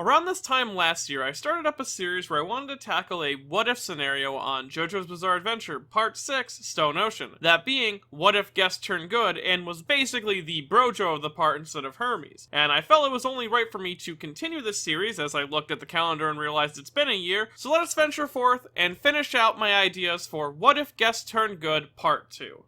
Around this time last year, I started up a series where I wanted to tackle a what-if scenario on JoJo's Bizarre Adventure Part 6, Stone Ocean. That being, what if Gwess turned good and was basically the brojo of the part instead of Hermes. And I felt it was only right for me to continue this series as I looked at the calendar and realized it's been a year, so let us venture forth and finish out my ideas for What If Gwess Turned Good Part 2.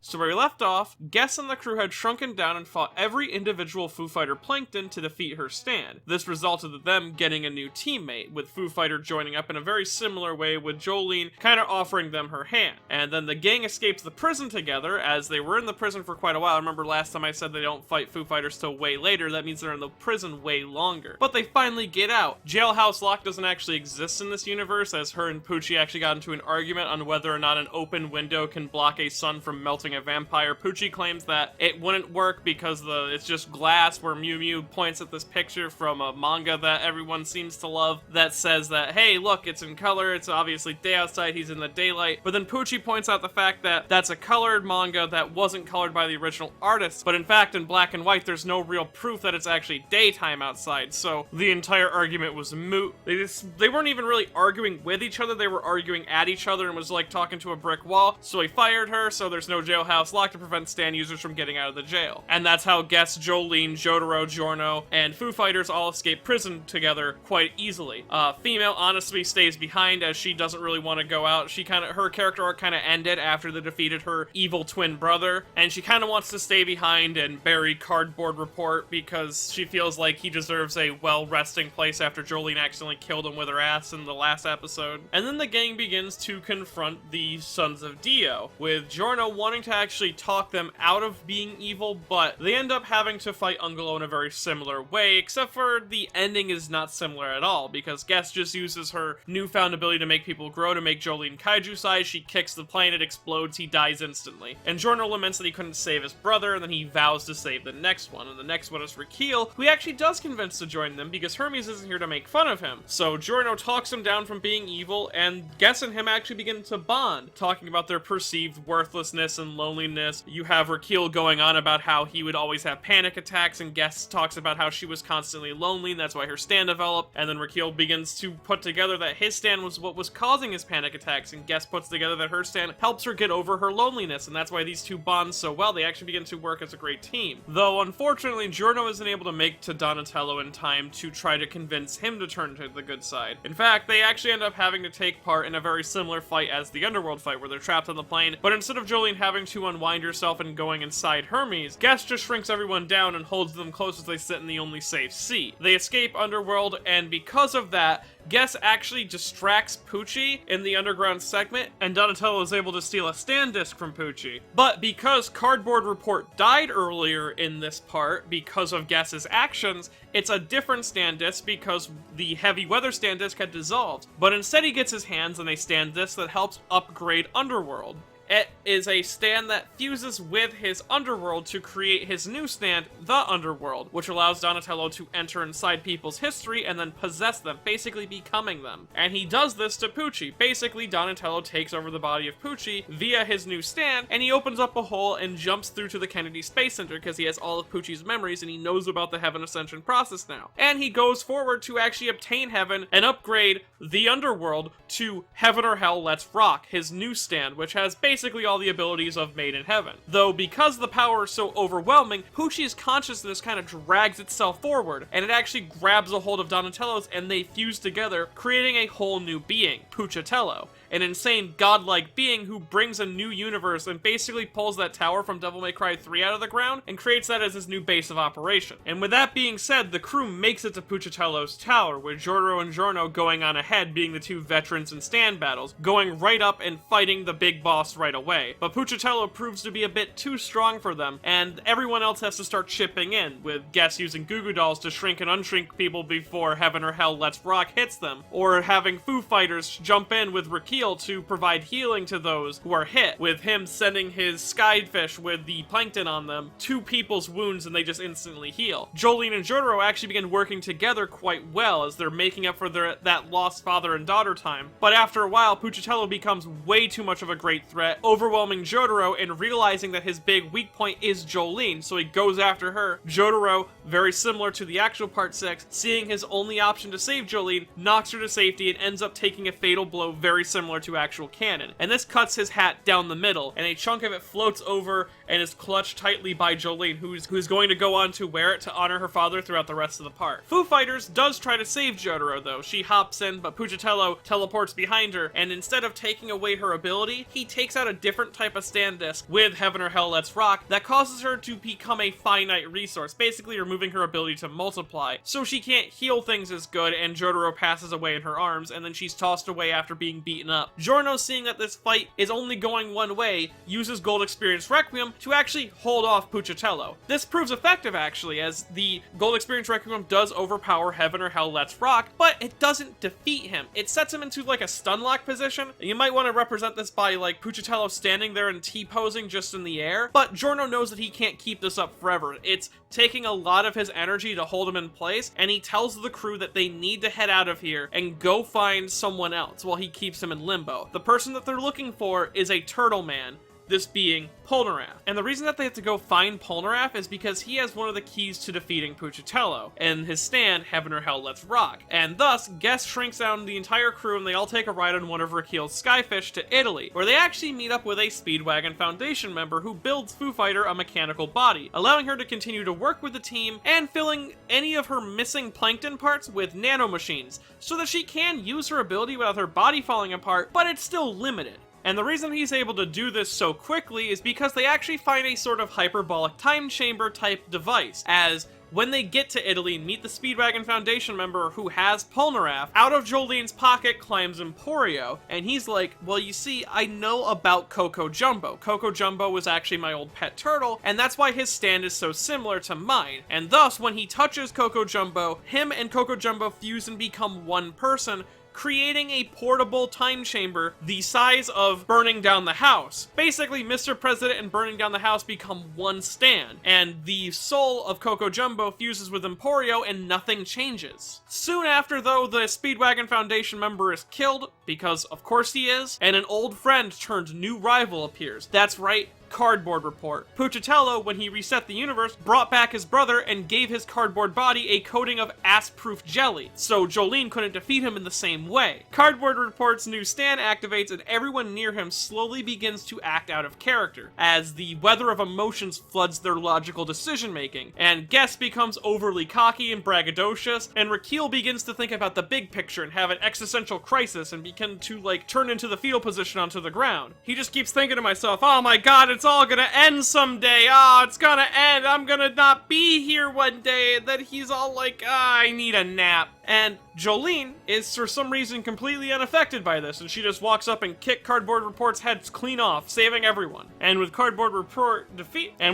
So where we left off, Gwess and the crew had shrunken down and fought every individual Foo Fighter Plankton to defeat her stand. This resulted in them getting a new teammate, with Foo Fighter joining up in a very similar way, with Jolene kind of offering them her hand. And then the gang escapes the prison together, as they were in the prison for quite a while. I remember last time I said they don't fight Foo Fighters till way later, that means they're in the prison way longer. But they finally get out. Jailhouse Lock doesn't actually exist in this universe, as her and Poochie actually got into an argument on whether or not an open window can block a sun from melting a vampire. Poochie claims that it wouldn't work because it's just glass, where Mew Mew points at this picture from a manga that everyone seems to love that says that, hey, look, it's in color, it's obviously day outside, he's in the daylight. But then Poochie points out the fact that that's a colored manga that wasn't colored by the original artist, but in fact in black and white there's no real proof that it's actually daytime outside, so the entire argument was moot. They weren't even really arguing with each other, they were arguing at each other and was like talking to a brick wall, so he fired her, so there's no jailhouse lock to prevent stand users from getting out of the jail. And that's how Gwess, Jolene, Jotaro, Giorno, and Foo Fighters all escape prison together quite easily. Female honestly stays behind as she doesn't really want to go out. Her character arc kind of ended after they defeated her evil twin brother, and she kind of wants to stay behind and bury Cardboard Report because she feels like he deserves a well-resting place after Jolene accidentally killed him with her ass in the last episode. And then the gang begins to confront the Sons of Dio, with Giorno wanting to actually talk them out of being evil, but they end up having to fight Ungolo in a very similar way, except for the ending is not similar at all, because Gwess just uses her newfound ability to make people grow to make Jolene kaiju size. She kicks the plane, it explodes, he dies instantly. And Giorno laments that he couldn't save his brother, and then he vows to save the next one, and the next one is Raquel, who he actually does convince to join them because Hermes isn't here to make fun of him. So Giorno talks him down from being evil, and Gwess and him actually begin to bond, talking about their perceived worthlessness and loneliness. You have Raquel going on about how he would always have panic attacks, and Gwess talks about how she was constantly lonely, and that's why her stand developed. And then Raquel begins to put together that his stand was what was causing his panic attacks, and Gwess puts together that her stand helps her get over her loneliness, and that's why these two bond so well. They actually begin to work as a great team. Though, unfortunately, Giorno isn't able to make to Donatello in time to try to convince him to turn to the good side. In fact, they actually end up having to take part in a very similar fight as the Underworld fight, where they're trapped on the plane, but instead of Jolene having to unwind herself and going inside Hermes, Gwess just shrinks everyone down and holds them close as they sit in the only safe seat. They escape Underworld, and because of that, Gwess actually distracts Poochie in the underground segment, and Donatello is able to steal a stand disc from Poochie. But because Cardboard Report died earlier in this part because of Gwess's actions, it's a different stand disc because the heavy weather stand disc had dissolved. But instead he gets his hands on a stand disc that helps upgrade Underworld. It is a stand that fuses with his Underworld to create his new stand, the Underworld, which allows Donatello to enter inside people's history and then possess them, basically becoming them. And he does this to Poochie. Basically, Donatello takes over the body of Poochie via his new stand, and he opens up a hole and jumps through to the Kennedy Space Center because he has all of Poochie's memories and he knows about the Heaven Ascension process now. And he goes forward to actually obtain Heaven and upgrade the Underworld to Heaven or Hell Let's Rock, his new stand, which has basically all the abilities of Made in Heaven. Though because the power is so overwhelming, Poochie's consciousness kind of drags itself forward, and it actually grabs a hold of Donatello's and they fuse together, creating a whole new being, Poochatello. An insane godlike being who brings a new universe and basically pulls that tower from Devil May Cry 3 out of the ground and creates that as his new base of operation. And with that being said, the crew makes it to Poochatello's tower, with Jotaro and Giorno going on ahead, being the two veterans in stand battles, going right up and fighting the big boss right away. But Poochatello proves to be a bit too strong for them, and everyone else has to start chipping in, with Gwess using Goo Goo Dolls to shrink and unshrink people before Heaven or Hell Let's Rock hits them, or having Foo Fighters jump in with Raquel heal to provide healing to those who are hit, with him sending his skyfish with the plankton on them to people's wounds and they just instantly heal. Jolene and Jotaro actually begin working together quite well as they're making up for that lost father and daughter time. But after a while, Puchitello becomes way too much of a great threat, overwhelming Jotaro and realizing that his big weak point is Jolene, so he goes after her. Jotaro, very similar to the actual Part 6, seeing his only option to save Jolene, knocks her to safety and ends up taking a fatal blow very similar to actual canon. And this cuts his hat down the middle, and a chunk of it floats over and is clutched tightly by Jolene, who's going to go on to wear it to honor her father throughout the rest of the part. Foo Fighters does try to save Jotaro though. She hops in, but Puchitello teleports behind her, and instead of taking away her ability, he takes out a different type of stand disc with Heaven or Hell Let's Rock that causes her to become a finite resource, basically removing her ability to multiply. So she can't heal things as good, and Jotaro passes away in her arms, and then she's tossed away after being beaten up. Giorno, seeing that this fight is only going one way, uses Gold Experience Requiem to actually hold off Puchitello. This proves effective actually, as the Gold Experience Requiem does overpower Heaven or Hell Let's Rock, but it doesn't defeat him. It sets him into like a stun lock position. You might want to represent this by like Puchitello standing there and T-posing just in the air, but Giorno knows that he can't keep this up forever. It's taking a lot of his energy to hold him in place, and he tells the crew that they need to head out of here and go find someone else while he keeps him in limbo. The person that they're looking for is a turtle man, this being Polnareff. And the reason that they have to go find Polnareff is because he has one of the keys to defeating Puchitello, and his stand, Heaven or Hell Let's Rock. And thus, Gwess shrinks down the entire crew and they all take a ride on one of Raquel's Skyfish to Italy, where they actually meet up with a Speedwagon Foundation member who builds Foo Fighter a mechanical body, allowing her to continue to work with the team and filling any of her missing plankton parts with nanomachines, so that she can use her ability without her body falling apart, but it's still limited. And the reason he's able to do this so quickly is because they actually find a sort of hyperbolic time chamber type device, as when they get to Italy and meet the Speedwagon Foundation member who has Polnareff, out of Jolene's pocket climbs Emporio, and he's like, well, you see, I know about Coco Jumbo. Coco Jumbo was actually my old pet turtle, and that's why his stand is so similar to mine. And thus, when he touches Coco Jumbo, him and Coco Jumbo fuse and become one person, creating a portable time chamber the size of Burning Down the House. Basically, Mr. President and Burning Down the House become one stand, and the soul of Coco Jumbo fuses with Emporio and nothing changes. Soon after, though, the Speedwagon Foundation member is killed, because of course he is, and an old friend turned new rival appears. That's right, Cardboard Report. Puchitello, when he reset the universe, brought back his brother and gave his cardboard body a coating of ass-proof jelly, so Jolene couldn't defeat him in the same way. Cardboard Report's new stand activates and everyone near him slowly begins to act out of character, as the weather of emotions floods their logical decision-making, and Gwess becomes overly cocky and braggadocious, and Raquel begins to think about the big picture and have an existential crisis and begin to, like, turn into the fetal position onto the ground. He just keeps thinking to himself, oh my god, it's all gonna end someday. It's gonna end. I'm gonna not be here one day. And then he's all like, I need a nap. And Jolene is, for some reason, completely unaffected by this, and she just walks up and kicks Cardboard Report's head clean off, saving everyone. And with Cardboard Report defeated,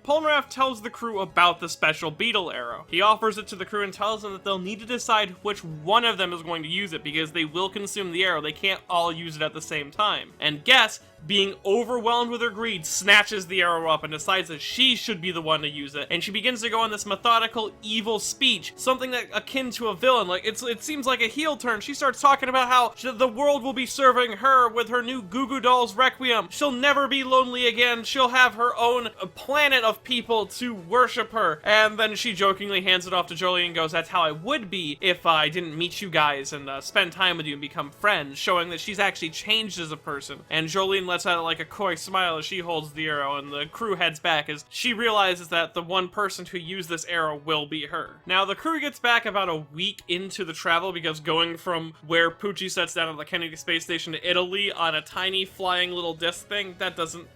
Polnareff tells the crew about the special beetle arrow. He offers it to the crew and tells them that they'll need to decide which one of them is going to use it, because they will consume the arrow. They can't all use it at the same time. And Gwess, being overwhelmed with her greed, snatches the arrow up and decides that she should be the one to use it. And she begins to go on this methodical, evil speech, something that akin to a villain. Like, it seems like a heel turn. She starts talking about how the world will be serving her with her new Goo Goo Dolls Requiem. She'll never be lonely again. She'll have her own planet of people to worship her. And then she jokingly hands it off to Jolene and goes, that's how I would be if I didn't meet you guys and spend time with you and become friends, showing that she's actually changed as a person. And Jolene lets out like a coy smile as she holds the arrow, and the crew heads back as she realizes that the one person who used this arrow will be her. Now, the crew gets back about a week into the travel, because going from where Poochie sets down at the Kennedy Space Station to Italy on a tiny flying little disc thing,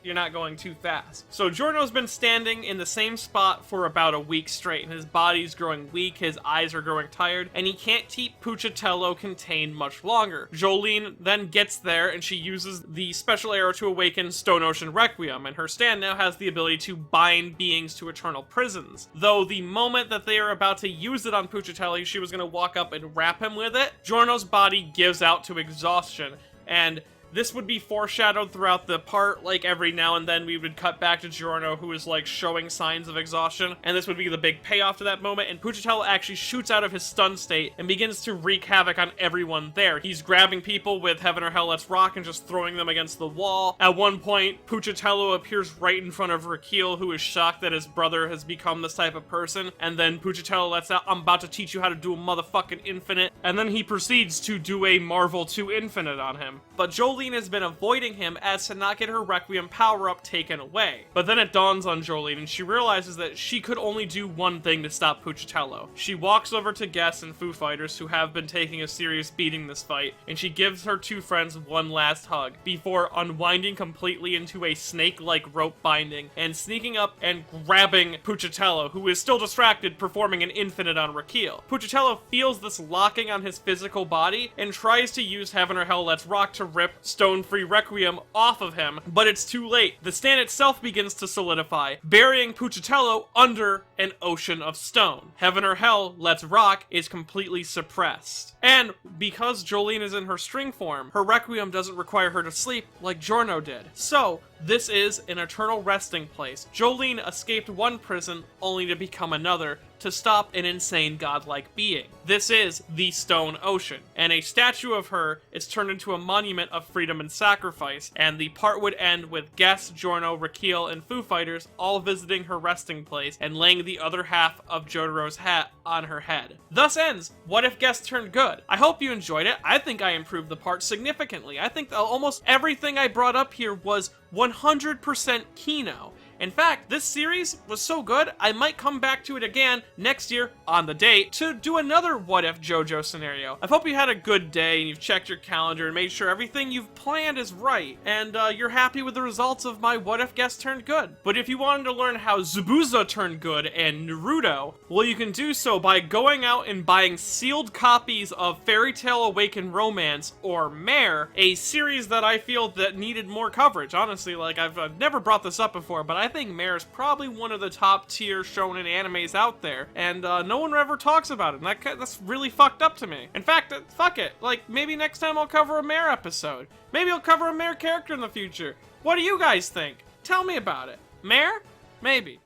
you're not going too fast. So Giorno's been standing in the same spot for about a week straight, and his body's growing weak, his eyes are growing tired, and he can't keep Puchitello contained much longer. Jolene then gets there, and she uses the special arrow arrow to awaken Stone Ocean Requiem, and her stand now has the ability to bind beings to eternal prisons. Though the moment that they are about to use it on Puchitelli, she was going to walk up and wrap him with it, Giorno's body gives out to exhaustion, and this would be foreshadowed throughout the part, like every now and then we would cut back to Giorno, who is like showing signs of exhaustion, and this would be the big payoff to that moment, and Puchitello actually shoots out of his stun state and begins to wreak havoc on everyone there. He's grabbing people with Heaven or Hell Let's Rock and just throwing them against the wall. At one point, Puchitello appears right in front of Raquel, who is shocked that his brother has become this type of person, and then Puchitello lets out, "I'm about to teach you how to do a motherfucking infinite," and then he proceeds to do a Marvel 2 infinite on him. But Jolene has been avoiding him as to not get her Requiem power-up taken away. But then it dawns on Jolene, and she realizes that she could only do one thing to stop Puchitello. She walks over to Gwess and Foo Fighters, who have been taking a serious beating this fight, and she gives her two friends one last hug, before unwinding completely into a snake-like rope binding, and sneaking up and grabbing Puchitello, who is still distracted, performing an infinite on Raquel. Puchitello feels this locking on his physical body, and tries to use Heaven or Hell Let's Rock to rip Stone-Free Requiem off of him, but it's too late. The stand itself begins to solidify, burying Puchitello under an ocean of stone. Heaven or Hell Let's Rock is completely suppressed. And because Jolene is in her string form, her Requiem doesn't require her to sleep like Giorno did. So, this is an eternal resting place. Jolene escaped one prison only to become another, to stop an insane godlike being. This is the Stone Ocean, and a statue of her is turned into a monument of freedom and sacrifice, and the part would end with Gwess, Giorno, Raquel, and Foo Fighters all visiting her resting place and laying the other half of Jotaro's hat on her head. Thus ends What If Gwess Turned Good. I hope you enjoyed it. I think I improved the part significantly. I think that almost everything I brought up here was 100% Kino. In fact, this series was so good, I might come back to it again next year on the date to do another What If JoJo scenario. I hope you had a good day and you've checked your calendar and made sure everything you've planned is right, and you're happy with the results of my What If Gwess Turned Good. But if you wanted to learn how Zabuza turned good and Naruto, well, you can do so by going out and buying sealed copies of Fairy Tail Awakened Romance, or Mare, a series that I feel that needed more coverage. Honestly, like, I've never brought this up before, but I think Mare is probably one of the top tier shonen animes out there, and no one ever talks about it, and that's really fucked up to me. In fact, fuck it, like, maybe next time I'll cover a Mare episode. Maybe I'll cover a Mare character in the future. What do you guys think? Tell me about it. Mare? Maybe.